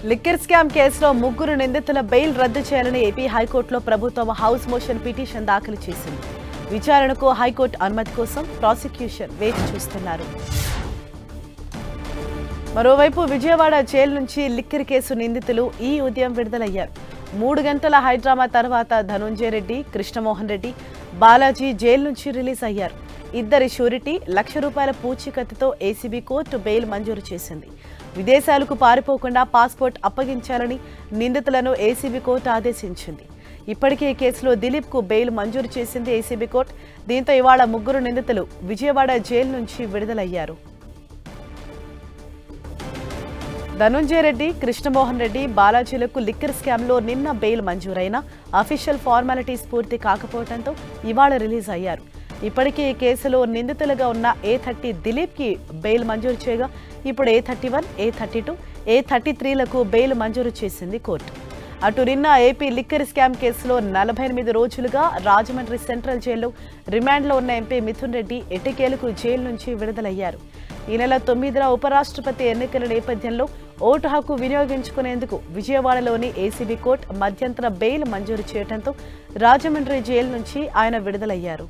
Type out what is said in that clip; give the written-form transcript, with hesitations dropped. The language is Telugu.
లిక్కర్ స్కామ్ కేసులో ముగ్గురు నిందితుల బెయిల్ రద్దు చేయాలని ఏపీ హైకోర్టులో ప్రభుత్వం హౌస్ మోషన్ పిటిషన్ దాఖలు చేసింది. విచారణకు హైకోర్టు అనుమతి కోసం ప్రాసిక్యూషన్ వేచి చూస్తున్నారు. మరోవైపు విజయవాడ జైలు నుంచి లిక్కర్ కేసు నిందితులు ఈ ఉదయం విడుదలయ్యారు. 3 గంటల హైడ్రామా తర్వాత ధనుంజయ రెడ్డి, కృష్ణమోహన్ రెడ్డి, బాలాజీ జైలు నుంచి రిలీజ్ అయ్యారు. ఇద్దరి షూరిటీ ₹1,00,000 పూచీకత్తుతో ఏసీబీ కోర్టు బెయిల్ మంజూరు చేసింది. విదేశాలకు పారిపోకుండా పాస్పోర్ట్ అప్పగించాలని నిందితులను ఏసీబీ కోర్టు ఆదేశించింది. ఇప్పటికే ఈ కేసులో దిలీప్ కు బెయిల్ మంజూరు చేసింది ఏసీబీ కోర్టు. దీంతో ఇవాళ ముగ్గురు నిందితులు విజయవాడ జైలు నుంచి విడుదలయ్యారు. ధనుంజయ రెడ్డి, కృష్ణమోహన్ రెడ్డి, బాలాజీలకు లిక్కర్ స్కామ్లో నిన్న బెయిల్ మంజూరైన అఫీషియల్ ఫార్మాలిటీస్ పూర్తి కాకపోవడంతో ఇవాళ రిలీజ్ అయ్యారు. ఇప్పటికే ఈ కేసులో నిందితులుగా ఉన్న A30 దిలీప్కి బెయిల్ మంజూరు చేయగా ఇప్పుడు A31, A32, A33లకు బెయిల్ మంజూరు చేసింది కోర్టు. అటు నిన్న ఏపీ లిక్కర్ స్కామ్ కేసులో 48 రోజులుగా రాజమండ్రి సెంట్రల్ జైల్లో రిమాండ్లో ఉన్న ఎంపీ మిథున్ రెడ్డి ఎట్టకేలకు జైలు నుంచి విడుదలయ్యారు. ఈ నెల 9న ఉపరాష్ట్రపతి ఎన్నికల నేపథ్యంలో ఓటు హక్కు వినియోగించుకునేందుకు విజయవాడలోని ఏసీబీ కోర్టు మధ్యంతర బెయిల్ మంజూరు చేయడంతో రాజమండ్రి జైలు నుంచి ఆయన విడుదలయ్యారు.